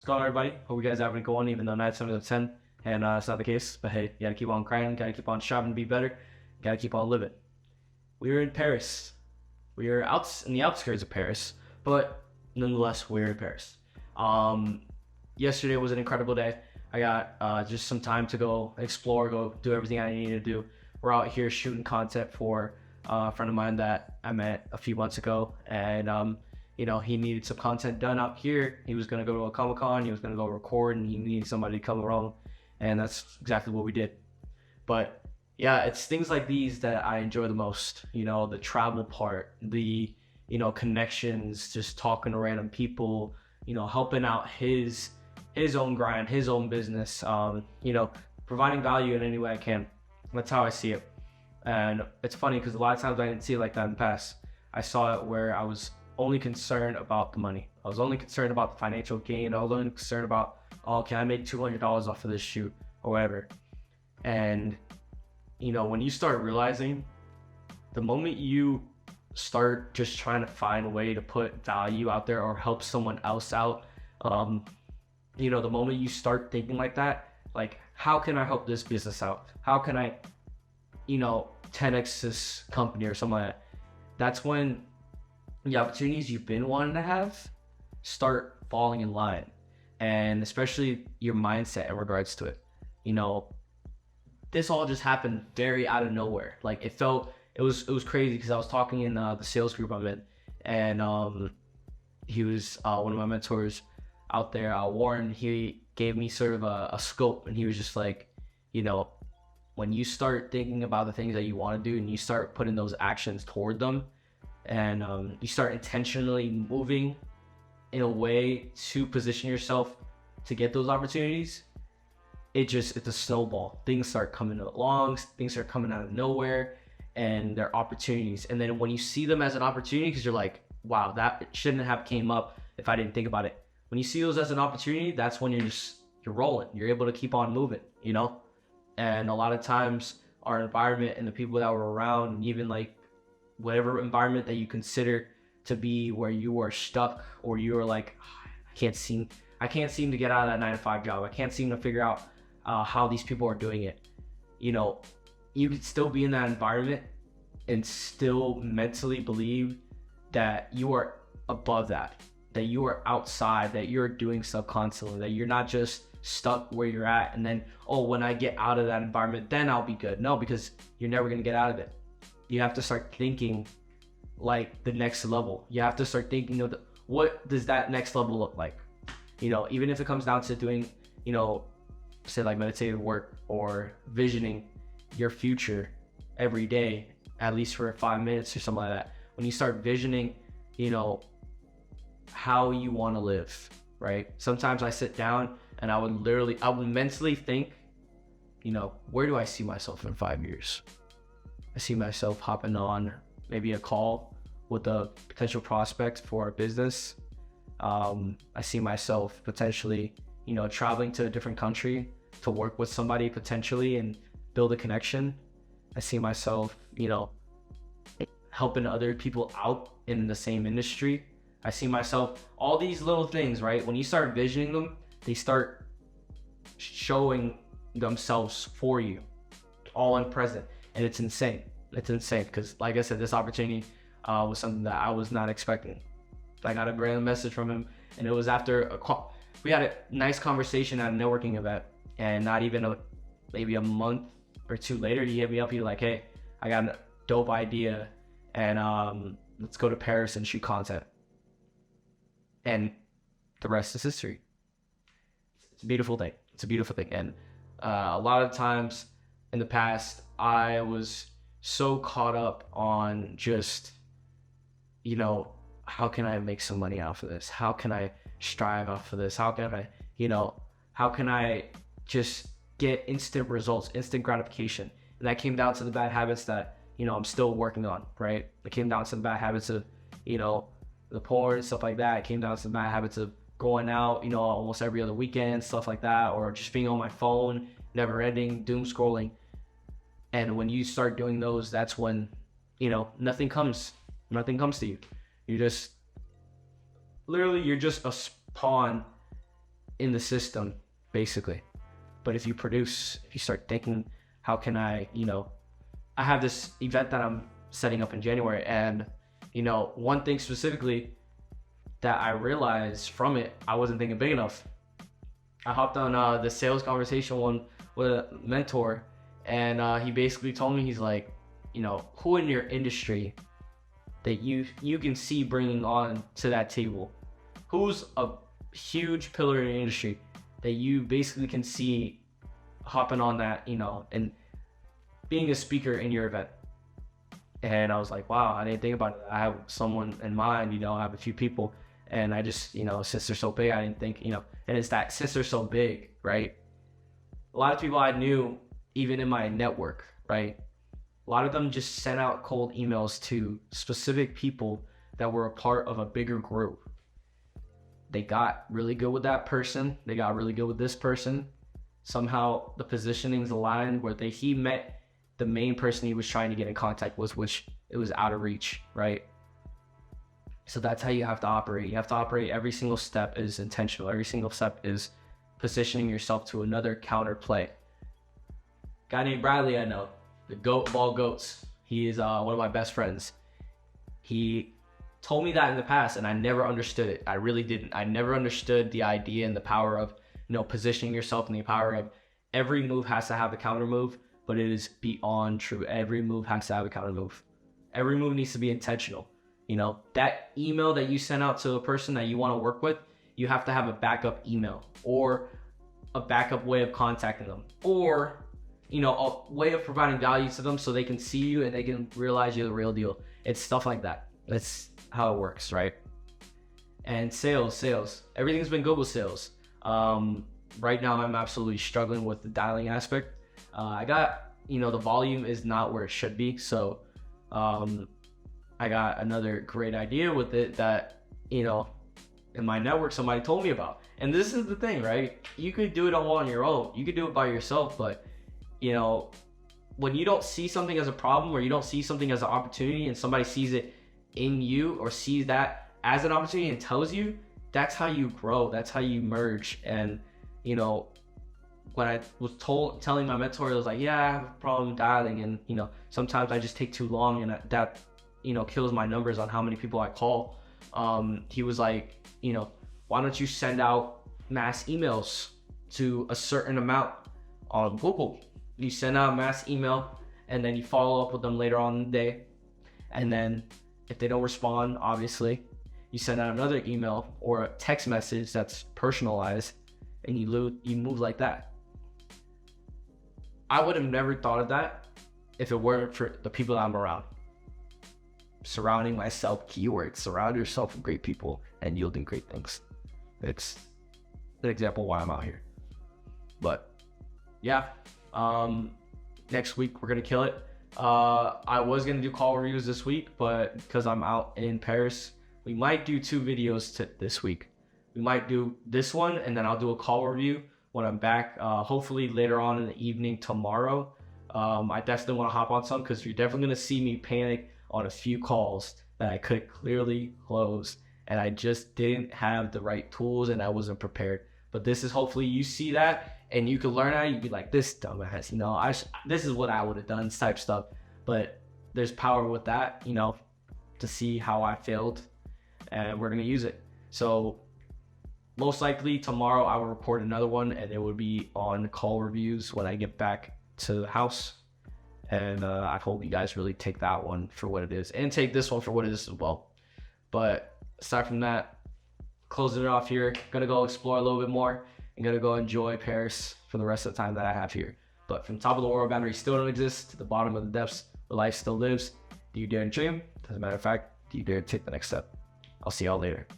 What's going on, everybody? Hope you guys are having a good one, even though 9 7 out of 10, and it's not the case. But hey, you gotta keep on crying, gotta keep on striving to be better, gotta keep on living. We were in Paris. We were out in the outskirts of Paris, but nonetheless, we were in Paris. Um, Yesterday was an incredible day. I got just some time to go explore, go do everything I needed to do. We're out here shooting content for a friend of mine that I met a few months ago, and he needed some content done out here. He was gonna go to a Comic-Con, he was gonna go record, and he needed somebody to come along, and that's exactly what we did. But yeah, it's things like these that I enjoy the most. The travel part, the connections, just talking to random people, helping out his own grind, his own business, providing value in any way I can. That's how I see it. And it's funny because a lot of times I didn't see it like that in the past. I saw it where I was only concerned about the money. I was only concerned about the financial gain. I was only concerned about, oh, can I make $200 off of this shoot or whatever. And when you start realizing, the moment you start just trying to find a way to put value out there or help someone else out, the moment you start thinking like that, like, how can I help this business out? How can I 10x this company or something like that? That's when the opportunities you've been wanting to have start falling in line, and especially your mindset in regards to it. This all just happened very out of nowhere. Like, it was crazy because I was talking in the sales group I'm in, and he was one of my mentors out there, Warren. He gave me sort of a scope, and he was just like, when you start thinking about the things that you want to do and you start putting those actions toward them, and you start intentionally moving in a way to position yourself to get those opportunities, it's a snowball. Things start coming along, things are coming out of nowhere, and they're opportunities. And then when you see them as an opportunity, because you're like, wow, that shouldn't have came up if I didn't think about it. When you see those as an opportunity, that's when you're rolling. You're able to keep on moving, And a lot of times our environment and the people that were around, and even like whatever environment that you consider to be where you are stuck, or you are like, I can't seem to get out of that 9 to 5 job. I can't seem to figure out how these people are doing it. You could still be in that environment and still mentally believe that you are above that you are outside, that you're doing stuff constantly, that you're not just stuck where you're at, and then, oh, when I get out of that environment, then I'll be good. No, because you're never going to get out of it. You have to start thinking like the next level. You have to start thinking of what does that next level look like? Even if it comes down to doing, say like meditative work or visioning your future every day, at least for 5 minutes or something like that. When you start visioning, how you want to live, right? Sometimes I sit down and I would mentally think, where do I see myself in 5 years? I see myself hopping on maybe a call with a potential prospect for a business. I see myself potentially, traveling to a different country to work with somebody potentially and build a connection. I see myself, helping other people out in the same industry. I see myself, all these little things, right? When you start visioning them, they start showing themselves for you, all in present. And it's insane. It's insane because, like I said, this opportunity was something that I was not expecting. I got a random message from him, and it was after a call. We had a nice conversation at a networking event, and not even maybe a month or two later, he hit me up. He was like, hey, I got a dope idea, and let's go to Paris and shoot content. And the rest is history. It's a beautiful thing. It's a beautiful thing. And a lot of times in the past, I was so caught up on just, how can I make some money off of this? How can I strive off of this? How can I just get instant results, instant gratification? And that came down to the bad habits that, I'm still working on, right? It came down to the bad habits of, the porn and stuff like that. It came down to the bad habits of going out, almost every other weekend, stuff like that, or just being on my phone, never ending, doom scrolling. And when you start doing those, that's when, nothing comes to you. You're just a pawn in the system, basically. But if you start thinking, how can I have this event that I'm setting up in January, and one thing specifically that I realized from it, I wasn't thinking big enough. I hopped on the sales conversation one with a mentor, and he basically told me, he's like, who in your industry that you can see bringing on to that table? Who's a huge pillar in the industry that you basically can see hopping on that, and being a speaker in your event? And I was like, wow, I didn't think about it. I have someone in mind, I have a few people, and I just, since they're so big, I didn't think, and it's that since they're so big, right? A lot of people I knew, even in my network, right? A lot of them just sent out cold emails to specific people that were a part of a bigger group. They got really good with that person. They got really good with this person. Somehow the positionings aligned where he met the main person he was trying to get in contact with, which it was out of reach, right? So that's how you have to operate. You have to operate. Every single step is intentional. Every single step is positioning yourself to another counter play. Guy named Bradley, I know, the goat of all goats. He is one of my best friends. He told me that in the past, and I never understood it. I really didn't. I never understood the idea and the power of positioning yourself, and the power of every move has to have a counter move, but it is beyond true. Every move has to have a counter move. Every move needs to be intentional. That email that you send out to a person that you want to work with, you have to have a backup email or a backup way of contacting them, or a way of providing value to them so they can see you and they can realize you're the real deal. It's stuff like that. That's how it works, right? And sales. Everything's been good with sales. Right now I'm absolutely struggling with the dialing aspect. I got, the volume is not where it should be. So I got another great idea with it that, in my network, somebody told me about. And this is the thing, right? You could do it all on your own. You could do it by yourself, but when you don't see something as a problem, or you don't see something as an opportunity, and somebody sees it in you or sees that as an opportunity and tells you, that's how you grow. That's how you merge. And when I was telling my mentor, it was like, yeah, I have a problem dialing, and sometimes I just take too long, and that kills my numbers on how many people I call. He was like, why don't you send out mass emails to a certain amount on Google? You send out a mass email, and then you follow up with them later on in the day, and then if they don't respond, obviously, you send out another email or a text message that's personalized, and you move like that. I would have never thought of that if it weren't for the people that I'm around. Surrounding myself, keywords, surround yourself with great people and yielding great things. It's an example why I'm out here. But yeah, next week we're gonna kill it. I was gonna do call reviews this week, but because I'm out in Paris, we might do 2 videos this week. We might do this one, and then I'll do a call review when I'm back, hopefully later on in the evening tomorrow. I definitely want to hop on some, because you're definitely gonna see me panic on a few calls that I could clearly close, and I just didn't have the right tools and I wasn't prepared. But this is, hopefully you see that and you can learn how. You'd be like, this dumbass, this is what I would have done, type stuff. But there's power with that, to see how I failed, and we're gonna use it. So most likely tomorrow I will record another one, and it would be on call reviews when I get back to the house. And I hope you guys really take that one for what it is, and take this one for what it is as well. But aside from that, closing it off here, gonna go explore a little bit more, and gonna go enjoy Paris for the rest of the time that I have here. But from top of the world, boundaries still don't exist, to the bottom of the depths where life still lives. Do you dare to dream? As a matter of fact, do you dare to take the next step? I'll see y'all later.